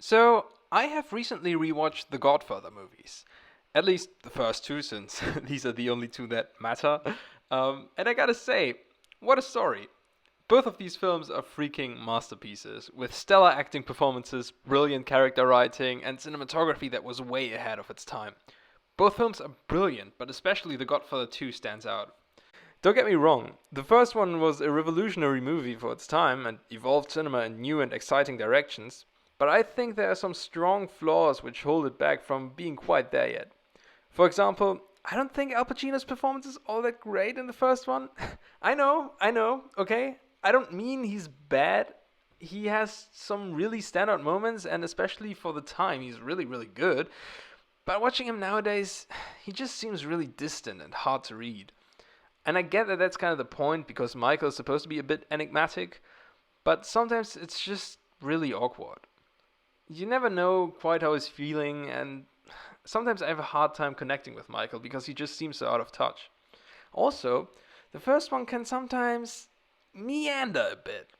So, I have recently rewatched the Godfather movies. At least the first two, since these are the only two that matter. And I gotta say, what a story. Both of these films are freaking masterpieces, with stellar acting performances, brilliant character writing, and cinematography that was way ahead of its time. Both films are brilliant, but especially The Godfather 2 stands out. Don't get me wrong, the first one was a revolutionary movie for its time and evolved cinema in new and exciting directions, but I think there are some strong flaws which hold it back from being quite there yet. For example, I don't think Al Pacino's performance is all that great in the first one. I know, okay? I don't mean he's bad. He has some really standout moments, and especially for the time, he's really, really good. But watching him nowadays, he just seems really distant and hard to read. And I get that that's kind of the point because Michael is supposed to be a bit enigmatic, but sometimes it's just really awkward. You never know quite how he's feeling, and sometimes I have a hard time connecting with Michael because he just seems so out of touch. Also, the first one can sometimes meander a bit.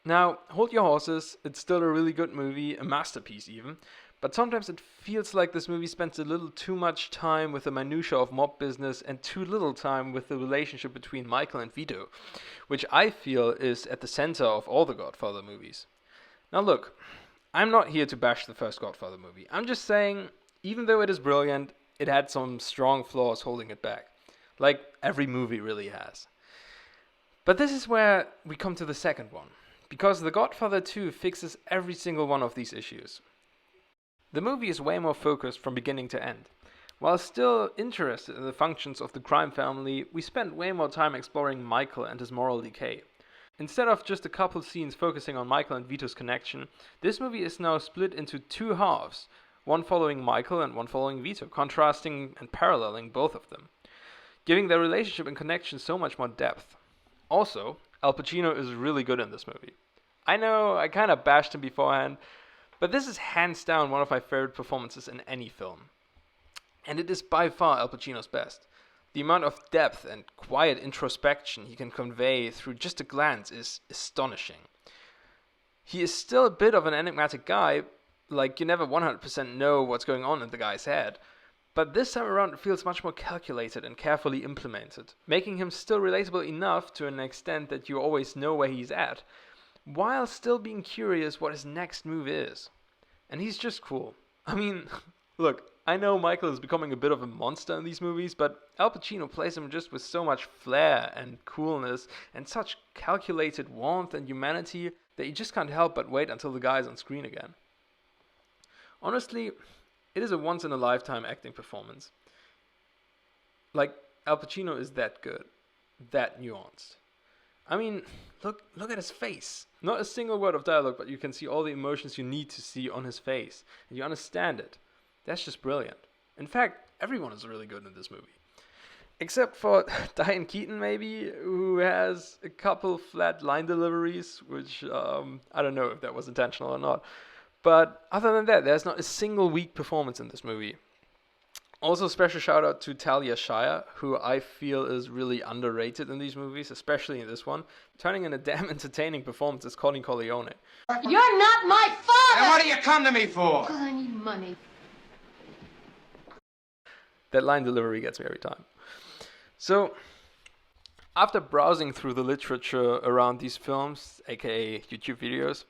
Now, hold your horses, it's still a really good movie, a masterpiece even, but sometimes it feels like this movie spends a little too much time with the minutiae of mob business and too little time with the relationship between Michael and Vito, which I feel is at the center of all the Godfather movies. Now look, I'm not here to bash the first Godfather movie. I'm just saying, even though it is brilliant, it had some strong flaws holding it back. Like every movie really has. But this is where we come to the second one. Because The Godfather 2 fixes every single one of these issues. The movie is way more focused from beginning to end. While still interested in the functions of the crime family, we spend way more time exploring Michael and his moral decay. Instead of just a couple scenes focusing on Michael and Vito's connection, this movie is now split into two halves, one following Michael and one following Vito, contrasting and paralleling both of them, giving their relationship and connection so much more depth. Also, Al Pacino is really good in this movie. I know I kind of bashed him beforehand, but this is hands down one of my favorite performances in any film. And it is by far Al Pacino's best. The amount of depth and quiet introspection he can convey through just a glance is astonishing. He is still a bit of an enigmatic guy, like you never 100% know what's going on in the guy's head, but this time around it feels much more calculated and carefully implemented, making him still relatable enough to an extent that you always know where he's at, while still being curious what his next move is. And he's just cool. I mean, look, I know Michael is becoming a bit of a monster in these movies, but Al Pacino plays him just with so much flair and coolness and such calculated warmth and humanity that you just can't help but wait until the guy is on screen again. Honestly, it is a once-in-a-lifetime acting performance. Like, Al Pacino is that good, that nuanced. I mean, look at his face. Not a single word of dialogue, but you can see all the emotions you need to see on his face, and you understand it. That's just brilliant. In fact, everyone is really good in this movie. Except for Diane Keaton, maybe, who has a couple flat line deliveries, which I don't know if that was intentional or not. But other than that, there's not a single weak performance in this movie. Also, special shout out to Talia Shire, who I feel is really underrated in these movies, especially in this one, turning in a damn entertaining performance as Colin Corleone. You're not my father! And what do you come to me for? Because I need money. That line delivery gets me every time. So, after browsing through the literature around these films, aka YouTube videos,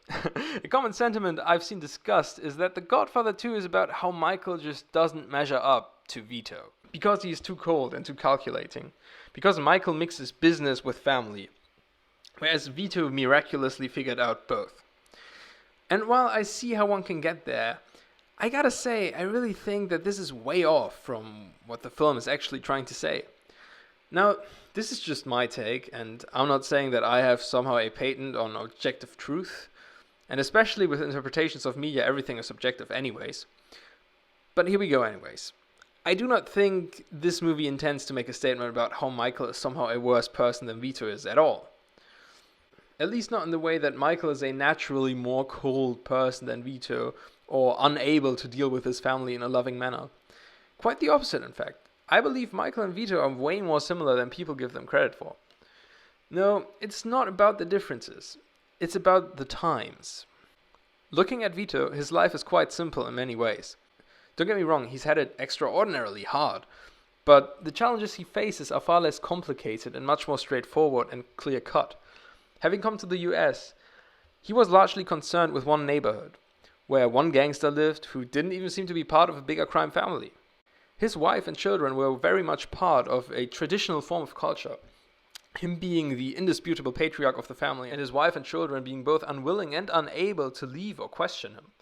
a common sentiment I've seen discussed is that The Godfather 2 is about how Michael just doesn't measure up to Vito. Because he's too cold and too calculating. Because Michael mixes business with family. Whereas Vito miraculously figured out both. And while I see how one can get there, I gotta say, I really think that this is way off from what the film is actually trying to say. Now, this is just my take, and I'm not saying that I have somehow a patent on objective truth, and especially with interpretations of media, everything is subjective anyways. But here we go anyways. I do not think this movie intends to make a statement about how Michael is somehow a worse person than Vito is at all. At least not in the way that Michael is a naturally more cold person than Vito, or unable to deal with his family in a loving manner. Quite the opposite, in fact. I believe Michael and Vito are way more similar than people give them credit for. No, it's not about the differences. It's about the times. Looking at Vito, his life is quite simple in many ways. Don't get me wrong, he's had it extraordinarily hard, but the challenges he faces are far less complicated and much more straightforward and clear-cut. Having come to the US, he was largely concerned with one neighborhood, where one gangster lived who didn't even seem to be part of a bigger crime family. His wife and children were very much part of a traditional form of culture, him being the indisputable patriarch of the family, and his wife and children being both unwilling and unable to leave or question him.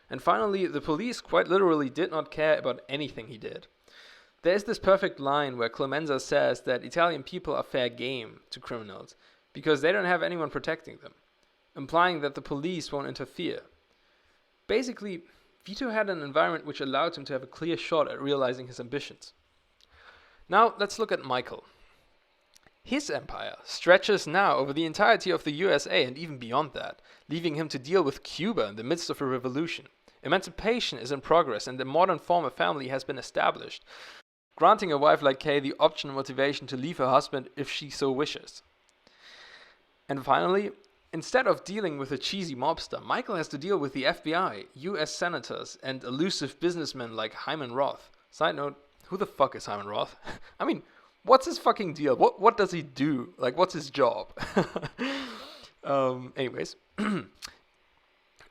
And finally, the police quite literally did not care about anything he did. There is this perfect line where Clemenza says that Italian people are fair game to criminals because they don't have anyone protecting them, implying that the police won't interfere. Basically, Vito had an environment which allowed him to have a clear shot at realizing his ambitions. Now, let's look at Michael. His empire stretches now over the entirety of the USA and even beyond that, leaving him to deal with Cuba in the midst of a revolution. Emancipation is in progress and the modern form of family has been established, granting a wife like Kay the option and motivation to leave her husband if she so wishes. And finally, instead of dealing with a cheesy mobster, Michael has to deal with the FBI, US senators, and elusive businessmen like Hyman Roth. Side note, who the fuck is Hyman Roth? I mean, what's his fucking deal? What does he do? Like, what's his job? Anyways.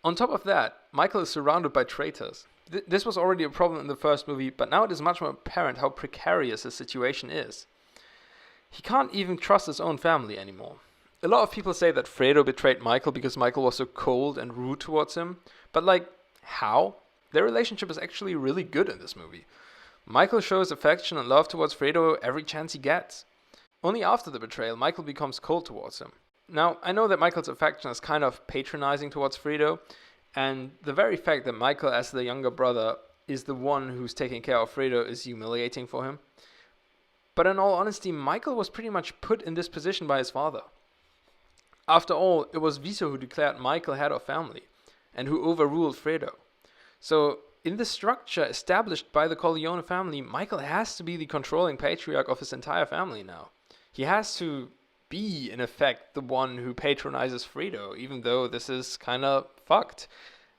On top of that, Michael is surrounded by traitors. This was already a problem in the first movie, but now it is much more apparent how precarious his situation is. He can't even trust his own family anymore. A lot of people say that Fredo betrayed Michael because Michael was so cold and rude towards him, but like, how? Their relationship is actually really good in this movie. Michael shows affection and love towards Fredo every chance he gets. Only after the betrayal, Michael becomes cold towards him. Now, I know that Michael's affection is kind of patronizing towards Fredo, and the very fact that Michael, as the younger brother, is the one who's taking care of Fredo is humiliating for him. But in all honesty, Michael was pretty much put in this position by his father. After all, it was Vito who declared Michael head of family, and who overruled Fredo. So, in the structure established by the Corleone family, Michael has to be the controlling patriarch of his entire family now. He has to be, in effect, the one who patronizes Fredo, even though this is kinda fucked.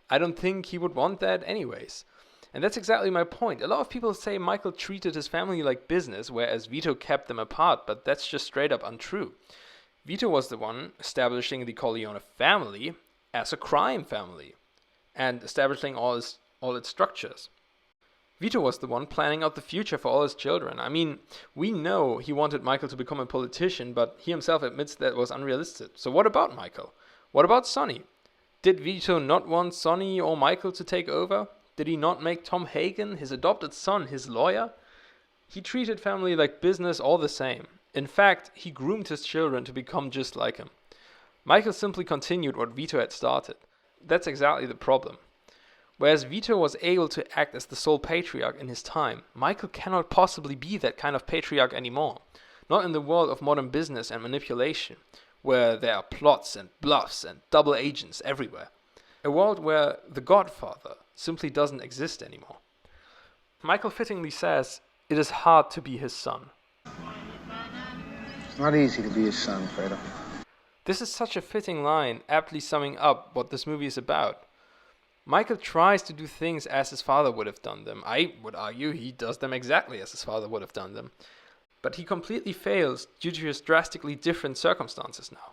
I don't think he would want that anyways. And that's exactly my point. A lot of people say Michael treated his family like business, whereas Vito kept them apart, but that's just straight up untrue. Vito was the one establishing the Corleone family as a crime family, and establishing all its structures. Vito was the one planning out the future for all his children. I mean, we know he wanted Michael to become a politician, but he himself admits that was unrealistic. So what about Michael? What about Sonny? Did Vito not want Sonny or Michael to take over? Did he not make Tom Hagen, his adopted son, his lawyer? He treated family like business all the same. In fact, he groomed his children to become just like him. Michael simply continued what Vito had started. That's exactly the problem. Whereas Vito was able to act as the sole patriarch in his time, Michael cannot possibly be that kind of patriarch anymore. Not in the world of modern business and manipulation, where there are plots and bluffs and double agents everywhere. A world where the Godfather simply doesn't exist anymore. Michael fittingly says, "It is hard to be his son." It's not easy to be his son, Fredo. This is such a fitting line, aptly summing up what this movie is about. Michael tries to do things as his father would have done them. I would argue he does them exactly as his father would have done them. But he completely fails due to his drastically different circumstances now.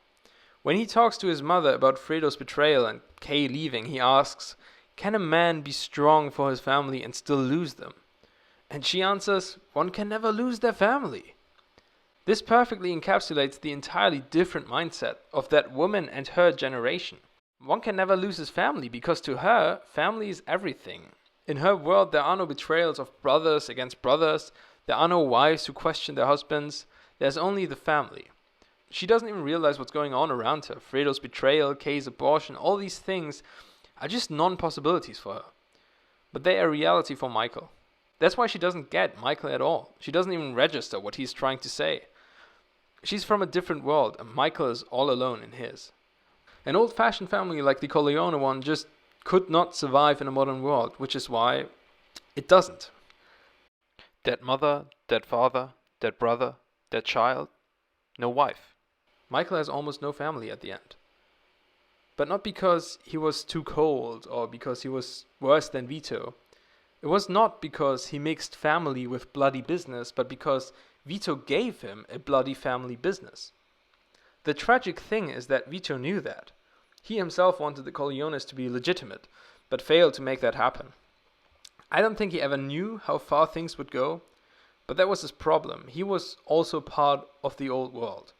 When he talks to his mother about Fredo's betrayal and Kay leaving, he asks, "Can a man be strong for his family and still lose them?" And she answers, "One can never lose their family." This perfectly encapsulates the entirely different mindset of that woman and her generation. One can never lose his family because to her, family is everything. In her world, there are no betrayals of brothers against brothers. There are no wives who question their husbands. There's only the family. She doesn't even realize what's going on around her. Fredo's betrayal, Kay's abortion, all these things are just non-possibilities for her. But they are reality for Michael. That's why she doesn't get Michael at all. She doesn't even register what he's trying to say. She's from a different world, and Michael is all alone in his. An old-fashioned family like the Corleone one just could not survive in a modern world, which is why it doesn't. Dead mother, dead father, dead brother, dead child, no wife. Michael has almost no family at the end. But not because he was too cold or because he was worse than Vito. It was not because he mixed family with bloody business, but because Vito gave him a bloody family business. The tragic thing is that Vito knew that. He himself wanted the Corleones to be legitimate, but failed to make that happen. I don't think he ever knew how far things would go, but that was his problem. He was also part of the old world.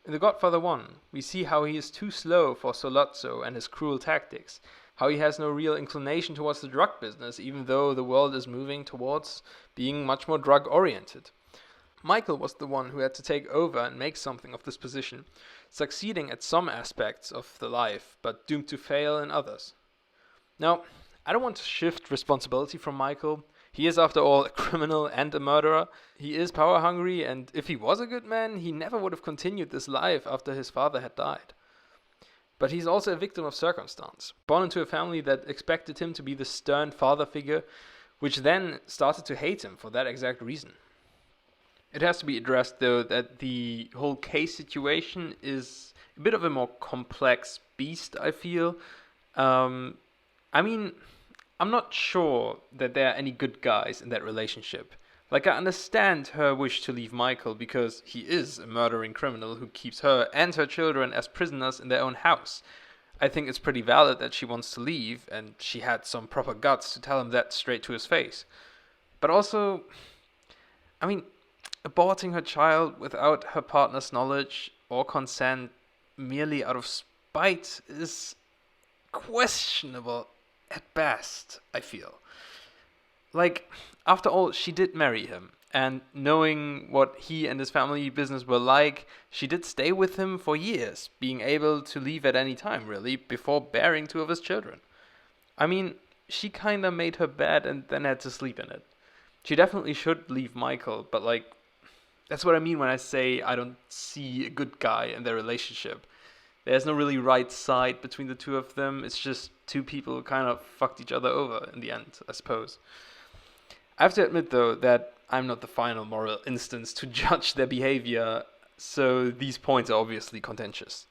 In The Godfather 1, we see how he is too slow for Sollozzo and his cruel tactics, how he has no real inclination towards the drug business, even though the world is moving towards being much more drug-oriented. Michael was the one who had to take over and make something of this position, succeeding at some aspects of the life, but doomed to fail in others. Now, I don't want to shift responsibility from Michael. He is, after all, a criminal and a murderer. He is power-hungry, and if he was a good man, he never would have continued this life after his father had died. But he's also a victim of circumstance, born into a family that expected him to be the stern father figure, which then started to hate him for that exact reason. It has to be addressed, though, that the whole case situation is a bit of a more complex beast, I feel. I'm not sure that there are any good guys in that relationship. Like, I understand her wish to leave Michael because he is a murdering criminal who keeps her and her children as prisoners in their own house. I think it's pretty valid that she wants to leave, and she had some proper guts to tell him that straight to his face. But also, aborting her child without her partner's knowledge or consent merely out of spite is questionable at best, I feel. Like, after all, she did marry him, and knowing what he and his family business were like, she did stay with him for years, being able to leave at any time, really, before bearing 2 of his children. She kinda made her bed and then had to sleep in it. She definitely should leave Michael, but that's what I mean when I say I don't see a good guy in their relationship. There's no really right side between the 2 of them. It's just 2 people who kind of fucked each other over in the end, I suppose. I have to admit, though, that I'm not the final moral instance to judge their behavior, so these points are obviously contentious.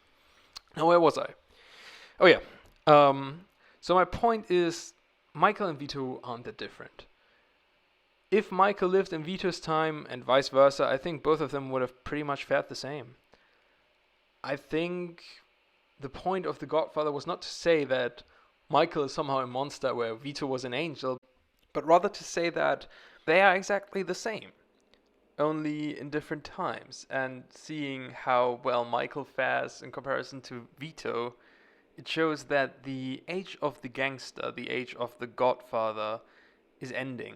Now, where was I? Oh yeah. So my point is, Michael and Vito aren't that different. If Michael lived in Vito's time and vice versa, I think both of them would have pretty much fared the same. I think the point of The Godfather was not to say that Michael is somehow a monster where Vito was an angel, but rather to say that they are exactly the same, only in different times. And seeing how well Michael fares in comparison to Vito, it shows that the age of the gangster, the age of the Godfather, is ending.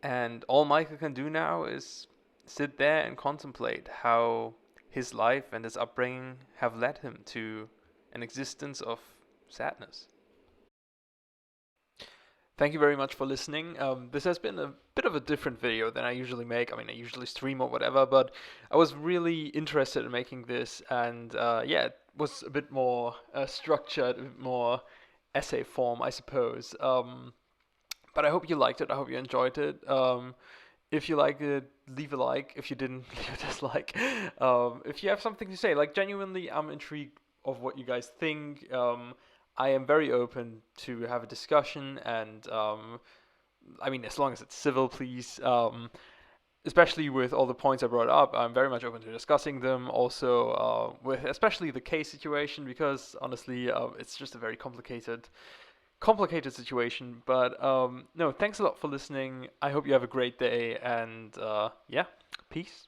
And all Michael can do now is sit there and contemplate how his life and his upbringing have led him to an existence of sadness. Thank you very much for listening. This has been a bit of a different video than I usually make. I usually stream or whatever, but I was really interested in making this, and it was a bit more structured, a bit more essay form, I suppose. But I hope you liked it. I hope you enjoyed it. If you liked it, leave a like. If you didn't, leave a dislike. If you have something to say, genuinely, I'm intrigued of what you guys think. I am very open to have a discussion, and as long as it's civil, please. Especially with all the points I brought up, I'm very much open to discussing them. Also, with especially the case situation, because honestly, it's just a very complicated situation, but no, thanks a lot for listening. I hope you have a great day, and peace.